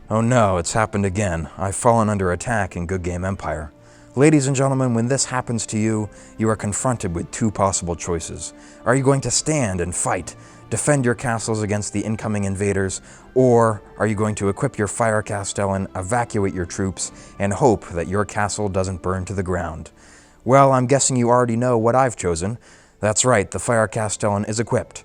Oh no, it's happened again. I've fallen under attack in Good Game Empire. Ladies and gentlemen, when this happens to you, you are confronted with two possible choices. Are you going to stand and fight, defend your castles against the incoming invaders, or are you going to equip your fire castellan, evacuate your troops, and hope that your castle doesn't burn to the ground? Well, I'm guessing you already know what I've chosen. That's right, the fire castellan is equipped.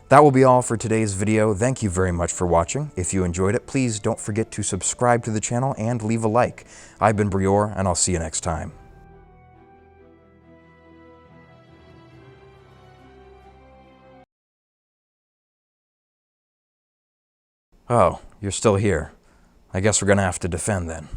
That will be all for today's video. Thank you very much for watching. If you enjoyed it, please don't forget to subscribe to the channel and leave a like. I've been Brior, and I'll see you next time. Oh, you're still here. I guess we're gonna have to defend then.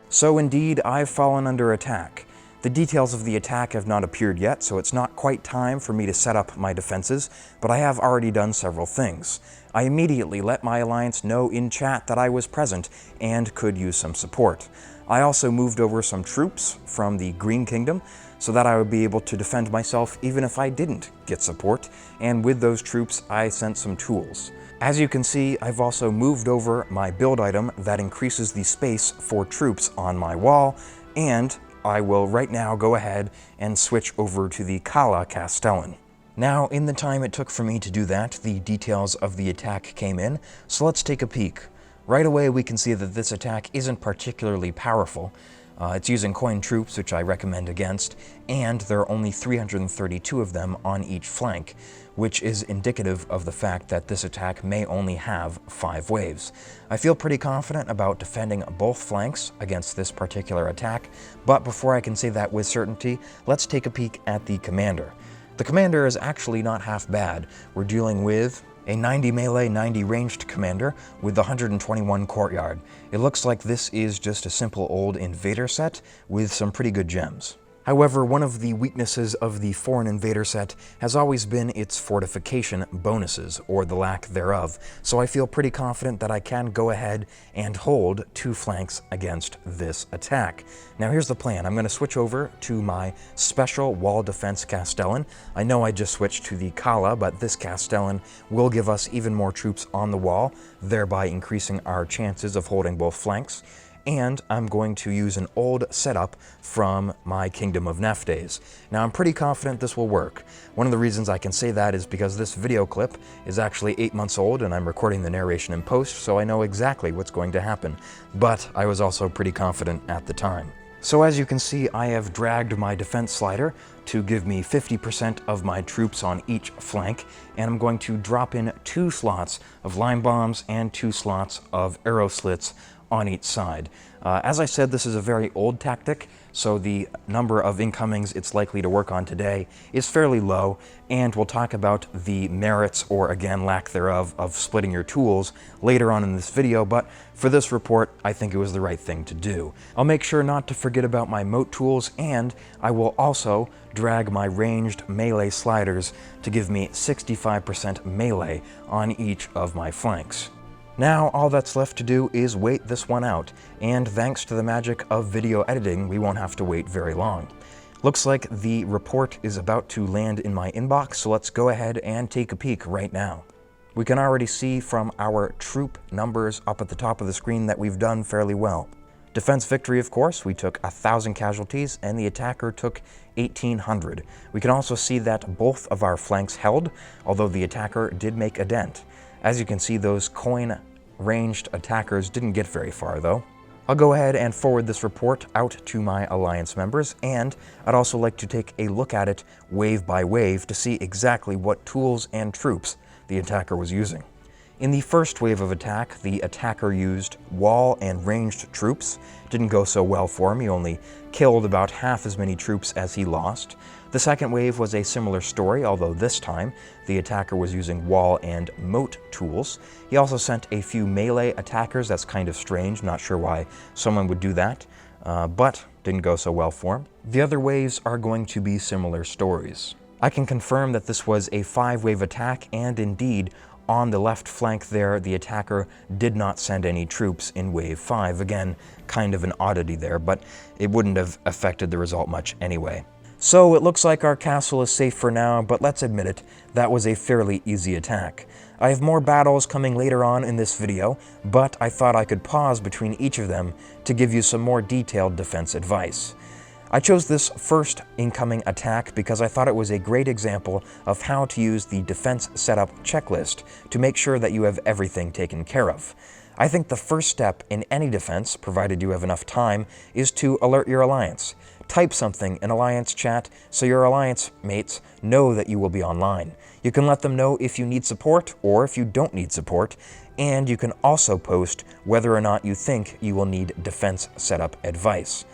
So indeed, I've fallen under attack. The details of the attack have not appeared yet, so it's not quite time for me to set up my defenses, but I have already done several things. I immediately let my alliance know in chat that I was present and could use some support. I also moved over some troops from the Green Kingdom so that I would be able to defend myself even if I didn't get support, and with those troops I sent some tools. As you can see, I've also moved over my build item that increases the space for troops on my wall, and I will right now go ahead and switch over to the Kala Castellan. Now, in the time it took for me to do that, the details of the attack came in, so let's take a peek. Right away we can see that this attack isn't particularly powerful. It's using coin troops, which I recommend against, and there are only 332 of them on each flank, which is indicative of the fact that this attack may only have 5 waves. I feel pretty confident about defending both flanks against this particular attack, but before I can say that with certainty, let's take a peek at the commander. The commander is actually not half bad. We're dealing with a 90 melee, 90 ranged commander with the 121 courtyard. It looks like this is just a simple old invader set with some pretty good gems. However, one of the weaknesses of the foreign invader set has always been its fortification bonuses, or the lack thereof, so I feel pretty confident that I can go ahead and hold 2 flanks against this attack. Now here's the plan. I'm going to switch over to my special wall defense castellan. I know I just switched to the Kala, but this castellan will give us even more troops on the wall, thereby increasing our chances of holding both flanks. And I'm going to use an old setup from my Kingdom of Neftes. Now, I'm pretty confident this will work. One of the reasons I can say that is because this video clip is actually 8 months old and I'm recording the narration in post, so I know exactly what's going to happen. But I was also pretty confident at the time. So as you can see, I have dragged my defense slider to give me 50% of my troops on each flank, and I'm going to drop in 2 slots of lime bombs and 2 slots of arrow slits on each side. As I said, this is a very old tactic, so the number of incomings it's likely to work on today is fairly low, and we'll talk about the merits, or again lack thereof, of splitting your tools later on in this video, but for this report, I think it was the right thing to do. I'll make sure not to forget about my moat tools, and I will also drag my ranged melee sliders to give me 65% melee on each of my flanks. Now, all that's left to do is wait this one out, and thanks to the magic of video editing, we won't have to wait very long. Looks like the report is about to land in my inbox, so let's go ahead and take a peek right now. We can already see from our troop numbers up at the top of the screen that we've done fairly well. Defense victory, of course, we took 1,000 casualties, and the attacker took 1,800. We can also see that both of our flanks held, although the attacker did make a dent. As you can see, those coin ranged attackers didn't get very far though. I'll go ahead and forward this report out to my alliance members, and I'd also like to take a look at it wave by wave to see exactly what tools and troops the attacker was using. In the first wave of attack, the attacker used wall and ranged troops. Didn't go so well for him. He only killed about half as many troops as he lost. The second wave was a similar story, although this time the attacker was using wall and moat tools. He also sent a few melee attackers. That's kind of strange, not sure why someone would do that, but didn't go so well for him. The other waves are going to be similar stories. I can confirm that this was a 5-wave attack, and indeed, on the left flank there, the attacker did not send any troops in wave 5. Again, kind of an oddity there, but it wouldn't have affected the result much anyway. So it looks like our castle is safe for now, but let's admit it, that was a fairly easy attack. I have more battles coming later on in this video, but I thought I could pause between each of them to give you some more detailed defense advice. I chose this first incoming attack because I thought it was a great example of how to use the defense setup checklist to make sure that you have everything taken care of. I think the first step in any defense, provided you have enough time, is to alert your alliance. Type something in alliance chat so your alliance mates know that you will be online. You can let them know if you need support or if you don't need support, and you can also post whether or not you think you will need defense setup advice.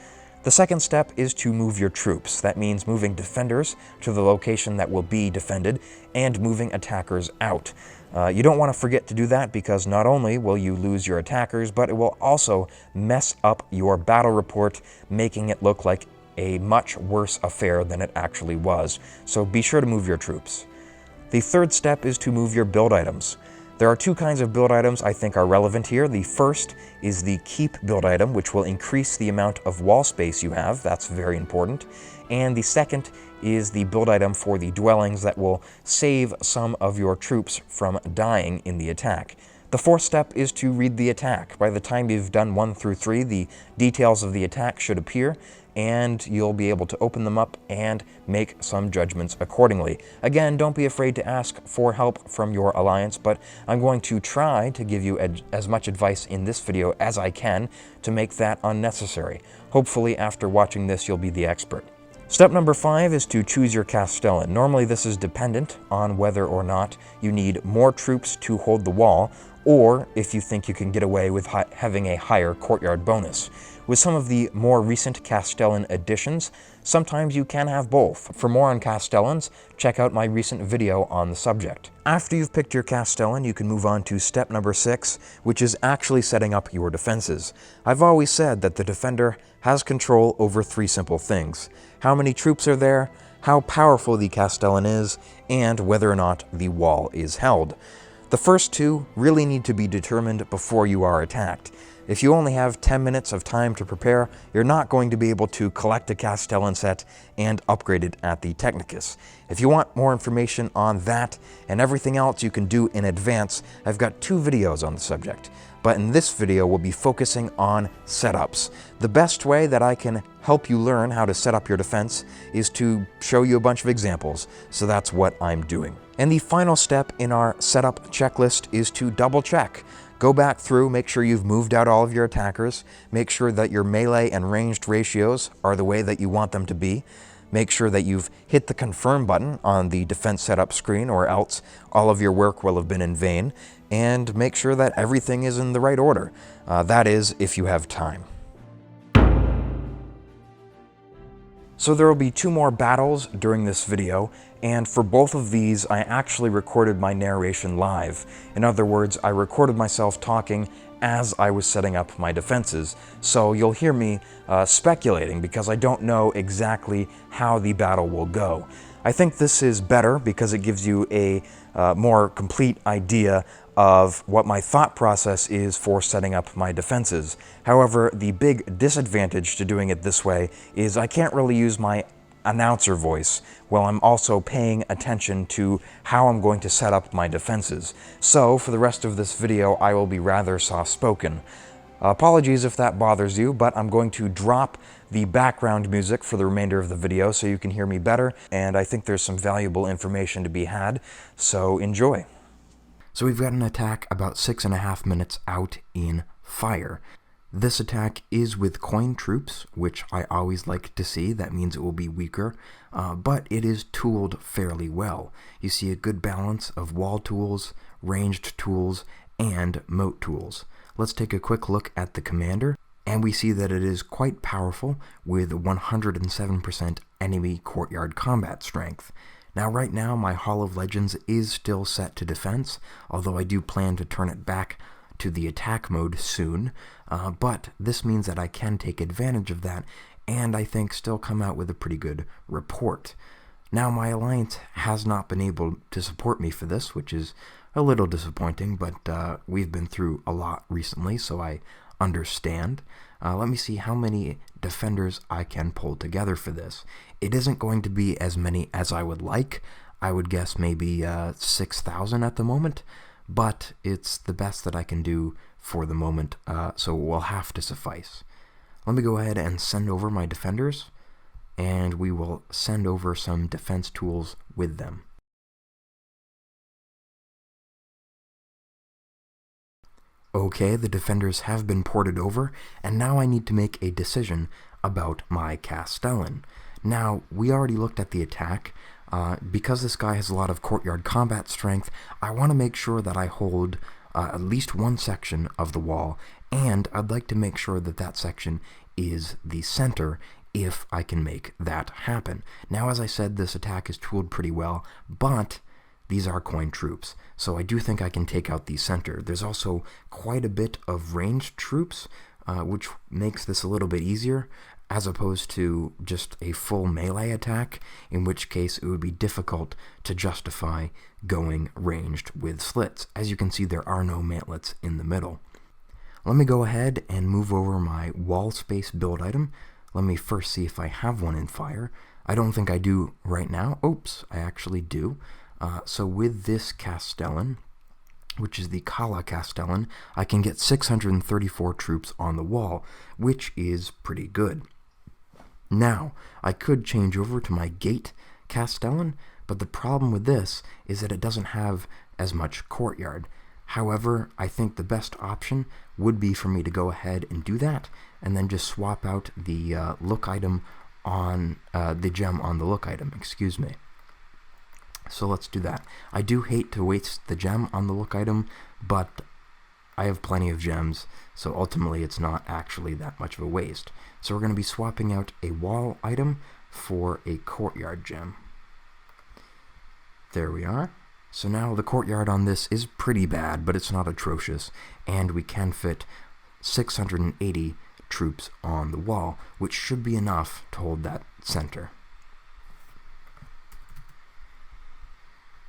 The second step is to move your troops. That means moving defenders to the location that will be defended and moving attackers out. You don't want to forget to do that because not only will you lose your attackers, but it will also mess up your battle report, making it look like a much worse affair than it actually was. So be sure to move your troops. The third step is to move your build items. There are two kinds of build items I think are relevant here. The first is the keep build item, which will increase the amount of wall space you have. That's very important. And the second is the build item for the dwellings that will save some of your troops from dying in the attack. The fourth step is to read the attack. By the time you've done 1 through 3, the details of the attack should appear, and you'll be able to open them up and make some judgments accordingly. Again, don't be afraid to ask for help from your alliance, but I'm going to try to give you as much advice in this video as I can to make that unnecessary. Hopefully, after watching this, you'll be the expert. Step number 5 is to choose your Castellan. Normally, this is dependent on whether or not you need more troops to hold the wall, or if you think you can get away with having a higher courtyard bonus. With some of the more recent Castellan additions, sometimes you can have both. For more on Castellans, check out my recent video on the subject. After you've picked your Castellan, you can move on to step number 6, which is actually setting up your defenses. I've always said that the defender has control over 3 simple things: how many troops are there, how powerful the Castellan is, and whether or not the wall is held. The first 2 really need to be determined before you are attacked. If you only have 10 minutes of time to prepare, you're not going to be able to collect a Castellan set and upgrade it at the Technicus. If you want more information on that and everything else you can do in advance, I've got 2 videos on the subject. But in this video, we'll be focusing on setups. The best way that I can help you learn how to set up your defense is to show you a bunch of examples, so that's what I'm doing. And the final step in our setup checklist is to double check. Go back through, make sure you've moved out all of your attackers, make sure that your melee and ranged ratios are the way that you want them to be, make sure that you've hit the confirm button on the defense setup screen, or else all of your work will have been in vain, and make sure that everything is in the right order. That is, if you have time. So there will be 2 more battles during this video, and for both of these, I actually recorded my narration live. In other words, I recorded myself talking as I was setting up my defenses, so you'll hear me speculating because I don't know exactly how the battle will go. I think this is better because it gives you a more complete idea of what my thought process is for setting up my defenses. However, the big disadvantage to doing it this way is I can't really use my announcer voice while I'm also paying attention to how I'm going to set up my defenses. So for the rest of this video, I will be rather soft-spoken. Apologies if that bothers you, but I'm going to drop the background music for the remainder of the video so you can hear me better, and I think there's some valuable information to be had, so enjoy. So we've got an attack about 6.5 minutes out in fire. This attack is with coin troops, which I always like to see. That means it will be weaker, but it is tooled fairly well. You see a good balance of wall tools, ranged tools, and moat tools. Let's take a quick look at the commander, and we see that it is quite powerful with 107% enemy courtyard combat strength. Now right now my Hall of Legends is still set to defense, although I do plan to turn it back to the attack mode soon, but this means that I can take advantage of that and I think still come out with a pretty good report. Now my alliance has not been able to support me for this, which is a little disappointing, but we've been through a lot recently, so I understand. Let me see how many defenders I can pull together for this. It isn't going to be as many as I would like. I would guess maybe 6,000 at the moment, but it's the best that I can do for the moment, so it will have to suffice. Let me go ahead and send over my defenders, and we will send over some defense tools with them. Okay, the defenders have been ported over, and now I need to make a decision about my Castellan. Now, we already looked at the attack. Because this guy has a lot of courtyard combat strength, I want to make sure that I hold at least one section of the wall, and I'd like to make sure that that section is the center if I can make that happen. Now, as I said, this attack is tooled pretty well, but these are coin troops, so I do think I can take out the center. There's also quite a bit of ranged troops, which makes this a little bit easier, as opposed to just a full melee attack, in which case it would be difficult to justify going ranged with slits. As you can see, there are no mantlets in the middle. Let me go ahead and move over my wall space build item. Let me first see if I have one in fire. I don't think I do right now. Oops, I actually do. So with this Castellan, which is the Kala Castellan, I can get 634 troops on the wall, which is pretty good. Now, I could change over to my Gate Castellan, but the problem with this is that it doesn't have as much courtyard. However, I think the best option would be for me to go ahead and do that, and then just swap out the look item on the gem on the look item, excuse me. So let's do that. I do hate to waste the gem on the look item, but I have plenty of gems, so ultimately it's not actually that much of a waste. So we're going to be swapping out a wall item for a courtyard gem. There we are. So now the courtyard on this is pretty bad, but it's not atrocious, and we can fit 680 troops on the wall, which should be enough to hold that center.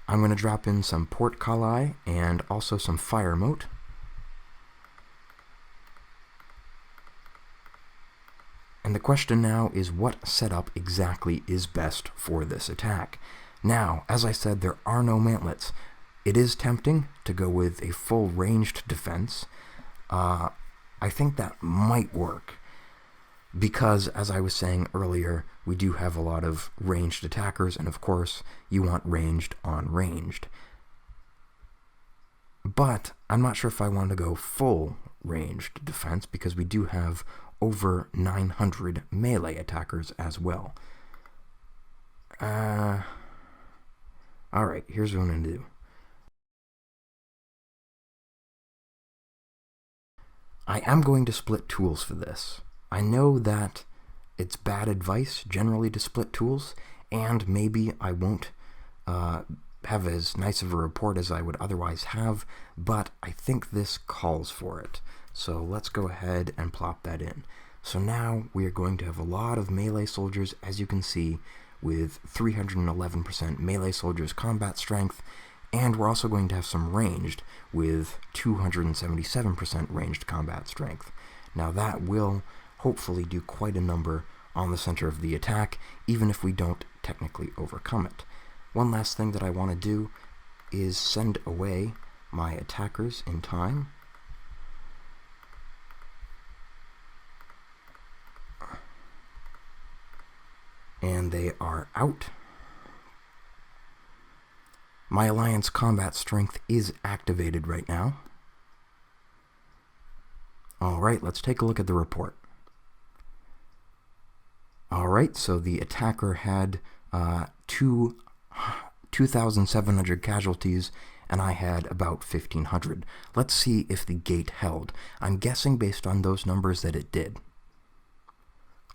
I'm going to drop in some portcullis and also some fire moat. And the question now is, what setup exactly is best for this attack? Now, as I said, there are no mantlets. It is tempting to go with a full ranged defense. I think that might work, because, as I was saying earlier, we do have a lot of ranged attackers, and of course, you want ranged on ranged. But I'm not sure if I want to go full ranged defense, because we do have over 900 melee attackers as well. Alright, here's what I'm going to do. I am going to split tools for this. I know that it's bad advice generally to split tools, and maybe I won't have as nice of a report as I would otherwise have, but I think this calls for it. So let's go ahead and plop that in. So now we are going to have a lot of melee soldiers, as you can see, with 311% melee soldiers combat strength, and we're also going to have some ranged with 277% ranged combat strength. Now that will hopefully do quite a number on the center of the attack, even if we don't technically overcome it. One last thing that I want to do is send away my attackers in time. And they are out. My Alliance combat strength is activated right now. Alright, let's take a look at the report. Alright, so the attacker had 2,700 casualties, and I had about 1,500. Let's see if the gate held. I'm guessing based on those numbers that it did.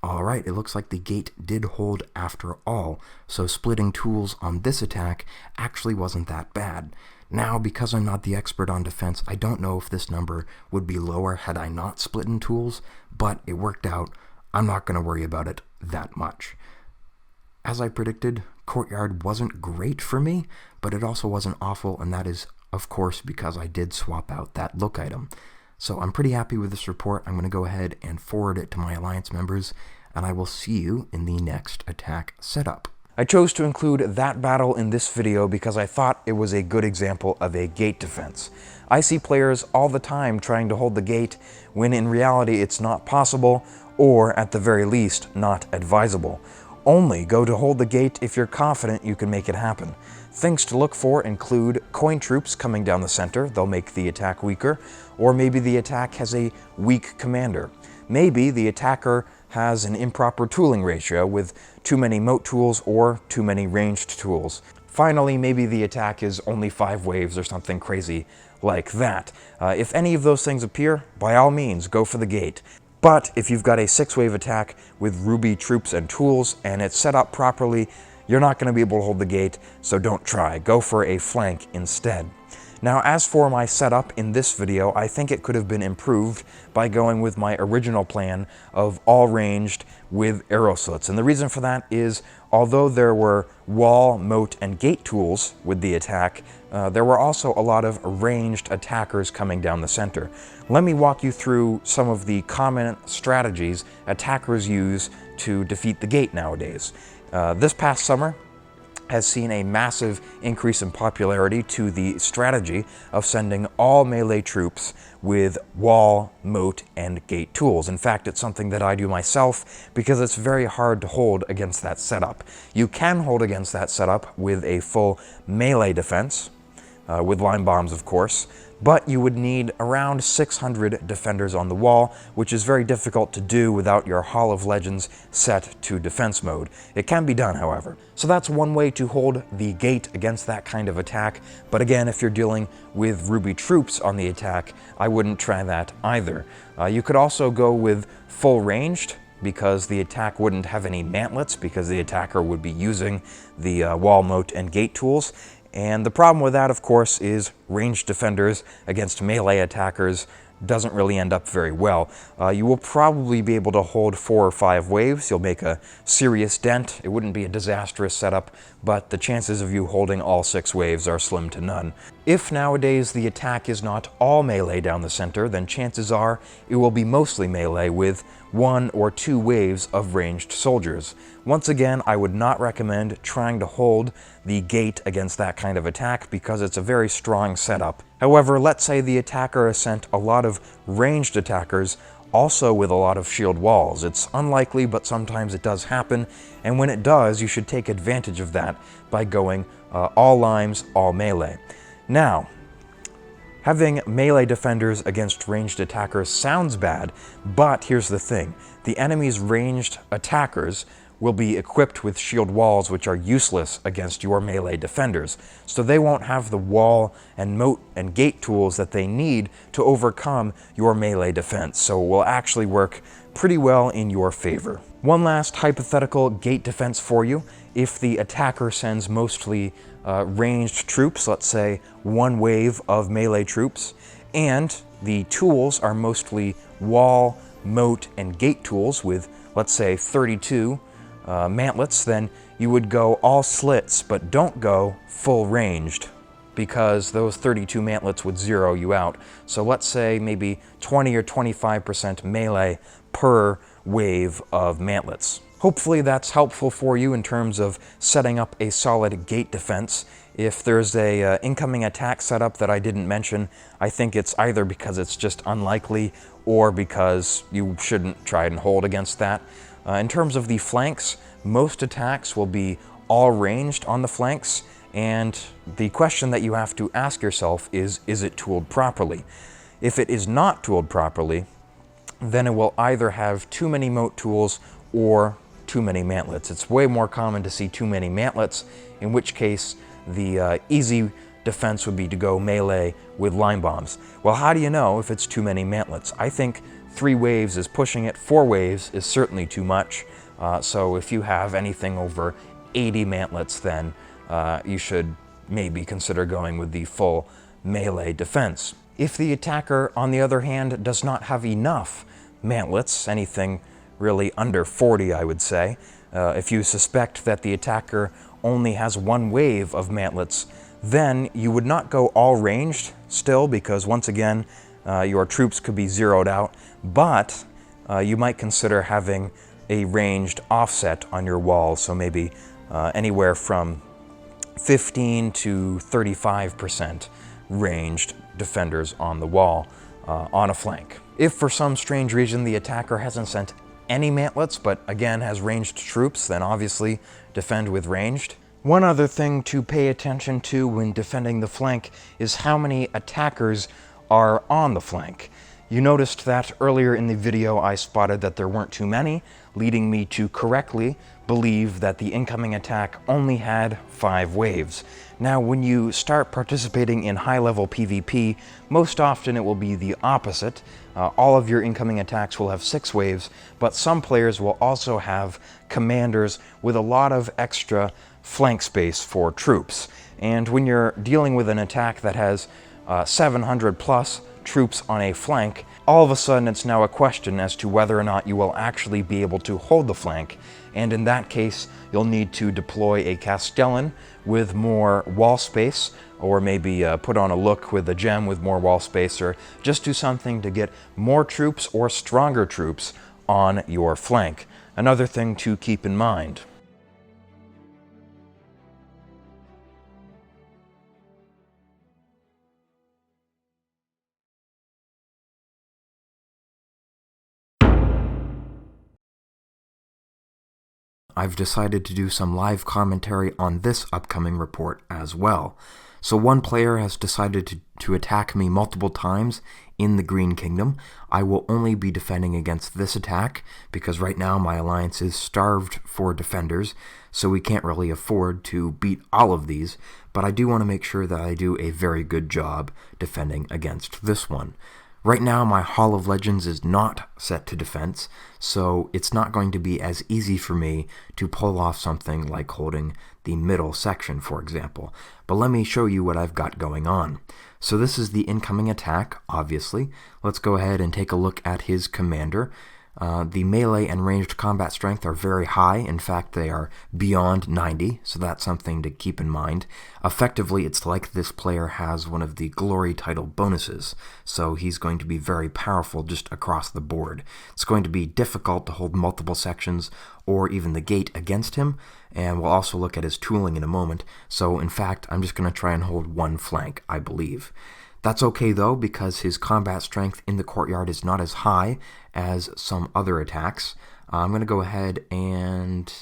Alright, it looks like the gate did hold after all, so splitting tools on this attack actually wasn't that bad. Now, because I'm not the expert on defense, I don't know if this number would be lower had I not split in tools, but it worked out. I'm not going to worry about it that much. As I predicted, Courtyard wasn't great for me, but it also wasn't awful, and that is, of course, because I did swap out that look item. So I'm pretty happy with this report. I'm going to go ahead and forward it to my Alliance members, and I will see you in the next attack setup. I chose to include that battle in this video because I thought it was a good example of a gate defense. I see players all the time trying to hold the gate when in reality it's not possible, or at the very least, not advisable. Only go to hold the gate if you're confident you can make it happen. Things to look for include coin troops coming down the center, they'll make the attack weaker, or maybe the attack has a weak commander. Maybe the attacker has an improper tooling ratio with too many moat tools or too many ranged tools. Finally, maybe the attack is only 5 waves or something crazy like that. If any of those things appear, by all means, go for the gate. But if you've got a 6-wave attack with ruby troops and tools and it's set up properly, you're not going to be able to hold the gate, so don't try. Go for a flank instead. Now, as for my setup in this video, I think it could have been improved by going with my original plan of all ranged with arrow slits. And the reason for that is, although there were wall, moat, and gate tools with the attack, there were also a lot of ranged attackers coming down the center. Let me walk you through some of the common strategies attackers use to defeat the gate nowadays. This past summer has seen a massive increase in popularity to the strategy of sending all melee troops with wall, moat, and gate tools. In fact, it's something that I do myself because it's very hard to hold against that setup. You can hold against that setup with a full melee defense, with line bombs of course, but you would need around 600 defenders on the wall, which is very difficult to do without your Hall of Legends set to defense mode. It can be done, however. So that's one way to hold the gate against that kind of attack, but again, if you're dealing with ruby troops on the attack, I wouldn't try that either. You could also go with full ranged, because the attack wouldn't have any mantlets, because the attacker would be using the wall, moat, and gate tools. And the problem with that, of course, is ranged defenders against melee attackers doesn't really end up very well. You will probably be able to hold 4 or 5 waves. You'll make a serious dent. It wouldn't be a disastrous setup, but the chances of you holding all 6 waves are slim to none. If nowadays the attack is not all melee down the center, then chances are it will be mostly melee with 1 or 2 waves of ranged soldiers. Once again, I would not recommend trying to hold the gate against that kind of attack because it's a very strong setup. However, let's say the attacker has sent a lot of ranged attackers also with a lot of shield walls. It's unlikely, but sometimes it does happen, and when it does, you should take advantage of that by going all limes, all melee. Now, having melee defenders against ranged attackers sounds bad, but here's the thing. The enemy's ranged attackers will be equipped with shield walls which are useless against your melee defenders, so they won't have the wall and moat and gate tools that they need to overcome your melee defense, so it will actually work pretty well in your favor. One last hypothetical gate defense for you. If the attacker sends mostly ranged troops, let's say 1 wave of melee troops, and the tools are mostly wall, moat, and gate tools with, let's say, 32 mantlets, then you would go all slits, but don't go full ranged, because those 32 mantlets would zero you out. So let's say maybe 20 or 25% melee per wave of mantlets. Hopefully that's helpful for you in terms of setting up a solid gate defense. If there's a incoming attack setup that I didn't mention, I think it's either because it's just unlikely or because you shouldn't try and hold against that. In terms of the flanks, most attacks will be all ranged on the flanks, and the question that you have to ask yourself is it tooled properly? If it is not tooled properly, then it will either have too many moat tools or too many mantlets. It's way more common to see too many mantlets, in which case the easy defense would be to go melee with line bombs. Well, how do you know if it's too many mantlets? I think 3 waves is pushing it. 4 waves is certainly too much. So if you have anything over 80 mantlets, then you should maybe consider going with the full melee defense. If the attacker, on the other hand, does not have enough mantlets, anything really under 40, I would say, if you suspect that the attacker only has 1 wave of mantlets, then you would not go all ranged still, because once again, your troops could be zeroed out, but you might consider having a ranged offset on your walls, so maybe anywhere from 15 to 35% ranged defenders on the wall on a flank. If for some strange reason the attacker hasn't sent any mantlets, but again has ranged troops, then obviously defend with ranged. One other thing to pay attention to when defending the flank is how many attackers are on the flank. You noticed that earlier in the video I spotted that there weren't too many, leading me to correctly believe that the incoming attack only had 5 waves. Now, when you start participating in high-level PvP, most often it will be the opposite. All of your incoming attacks will have 6 waves, but some players will also have commanders with a lot of extra flank space for troops. And when you're dealing with an attack that has 700 plus troops on a flank, all of a sudden it's now a question as to whether or not you will actually be able to hold the flank. And in that case, you'll need to deploy a Castellan with more wall space, or maybe put on a look with a gem with more wall space, or just do something to get more troops or stronger troops on your flank. Another thing to keep in mind. I've decided to do some live commentary on this upcoming report as well. So one player has decided to attack me multiple times in the Green Kingdom. I will only be defending against this attack because right now my alliance is starved for defenders, so we can't really afford to beat all of these, but I do want to make sure that I do a very good job defending against this one. Right now, my Hall of Legends is not set to defense, so it's not going to be as easy for me to pull off something like holding the middle section, for example. But let me show you what I've got going on. So this is the incoming attack, obviously. Let's go ahead and take a look at his commander. The melee and ranged combat strength are very high. In fact, they are beyond 90, so that's something to keep in mind. Effectively, it's like this player has one of the glory title bonuses, so he's going to be very powerful just across the board. It's going to be difficult to hold multiple sections or even the gate against him, and we'll also look at his tooling in a moment. So in fact, I'm just going to try and hold one flank, I believe. That's okay though, because his combat strength in the courtyard is not as high as some other attacks. I'm going to go ahead and...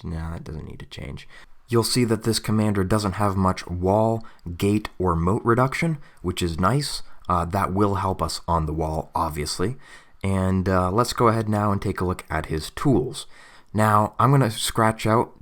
No, that doesn't need to change. You'll see that this commander doesn't have much wall, gate, or moat reduction, which is nice. That will help us on the wall, obviously. And let's go ahead now and take a look at his tools. Now, I'm going to scratch out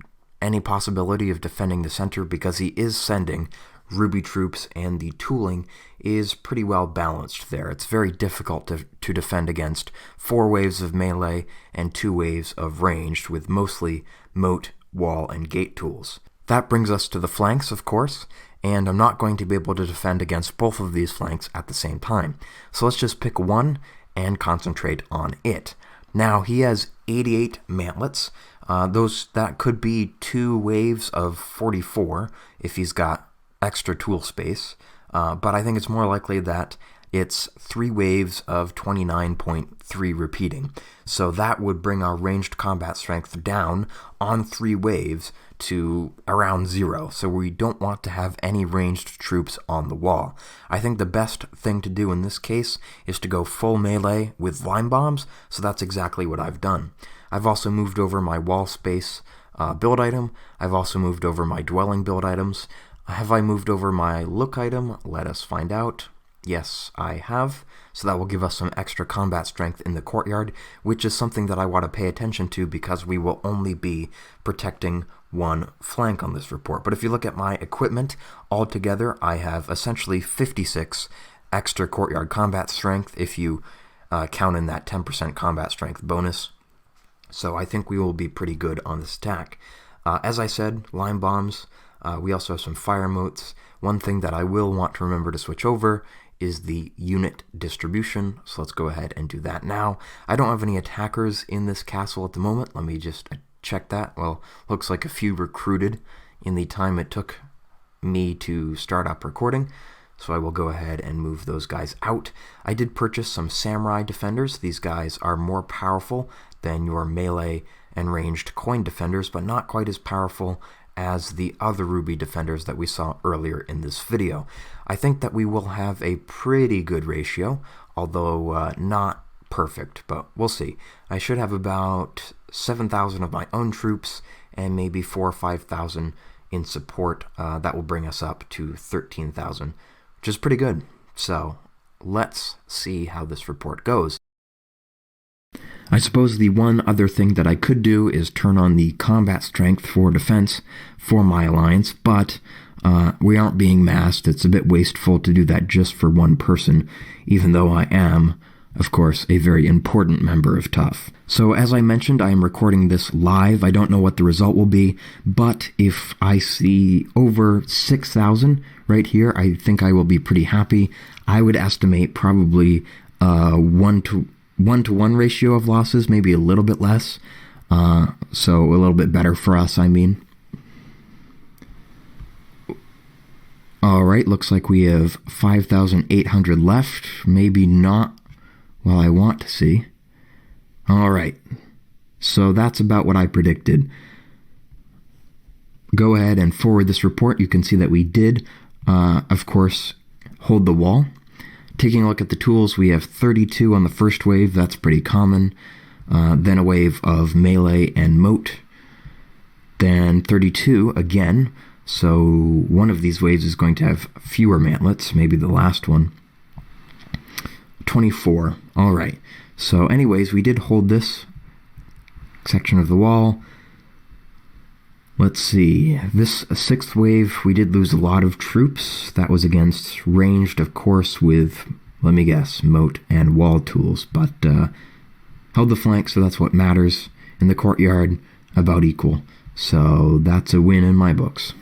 any possibility of defending the center because he is sending Ruby troops, and the tooling is pretty well balanced there. It's very difficult to defend against 4 waves of melee and 2 waves of ranged with mostly moat, wall, and gate tools. That brings us to the flanks, of course, and I'm not going to be able to defend against both of these flanks at the same time. So let's just pick one and concentrate on it. Now, he has 88 mantlets. That could be 2 waves of 44 if he's got extra tool space, but I think it's more likely that it's 3 waves of 29.3 repeating. So that would bring our ranged combat strength down on 3 waves to around 0. So we don't want to have any ranged troops on the wall. I think the best thing to do in this case is to go full melee with lime bombs, so that's exactly what I've done. I've also moved over my wall space build item. I've also moved over my dwelling build items. Have I moved over my look item? Let us find out. Yes, I have. So that will give us some extra combat strength in the courtyard, which is something that I want to pay attention to because we will only be protecting one flank on this report. But if you look at my equipment, altogether I have essentially 56 extra courtyard combat strength if you count in that 10% combat strength bonus. So I think we will be pretty good on this attack. As I said, lime bombs. We also have some fire motes. One thing that I will want to remember to switch over is the unit distribution, so let's go ahead and do that now. I don't have any attackers in this castle at the moment. Let me just check that. Well, looks like a few recruited in the time it took me to start up recording. so I will go ahead and move those guys out. I did purchase some samurai defenders. These guys are more powerful than your melee and ranged coin defenders, but not quite as powerful as the other ruby defenders that we saw earlier in this video. I think that we will have a pretty good ratio, although not perfect, but we'll see. I should have about 7,000 of my own troops and maybe 4,000 or 5,000 in support. That will bring us up to 13,000, which is pretty good. So let's see how this report goes. I suppose the one other thing that I could do is turn on the combat strength for defense for my alliance, but we aren't being massed. It's a bit wasteful to do that just for one person, even though I am, of course, a very important member of TUF. So as I mentioned, I am recording this live. I don't know what the result will be, but if I see over 6,000 right here, I think I will be pretty happy. I would estimate probably 1-to-1 ratio of losses, maybe a little bit less. So a little bit better for us, I mean. Alright, looks like we have 5,800 left. Maybe not. Well, I want to see. Alright, so that's about what I predicted. Go ahead and forward this report. You can see that we did, of course, hold the wall. Taking a look at the tools, we have 32 on the first wave. That's pretty common. Then a wave of melee and moat. Then 32 again. So one of these waves is going to have fewer mantlets, maybe the last one. 24. All right. So anyways, we did hold this section of the wall. Let's see. This sixth wave, we did lose a lot of troops. That was against ranged, of course, with, let me guess, moat and wall tools. But held the flank, so that's what matters. In the courtyard, about equal. So that's a win in my books.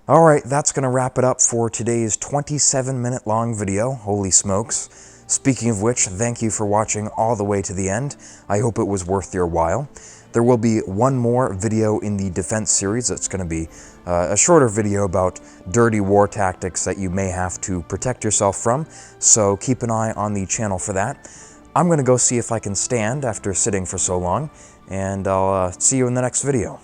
Alright, that's going to wrap it up for today's 27-minute long video. Holy smokes. Speaking of which, thank you for watching all the way to the end. I hope it was worth your while. There will be one more video in the defense series. It's going to be a shorter video about dirty war tactics that you may have to protect yourself from, so keep an eye on the channel for that. I'm going to go see if I can stand after sitting for so long, and I'll see you in the next video.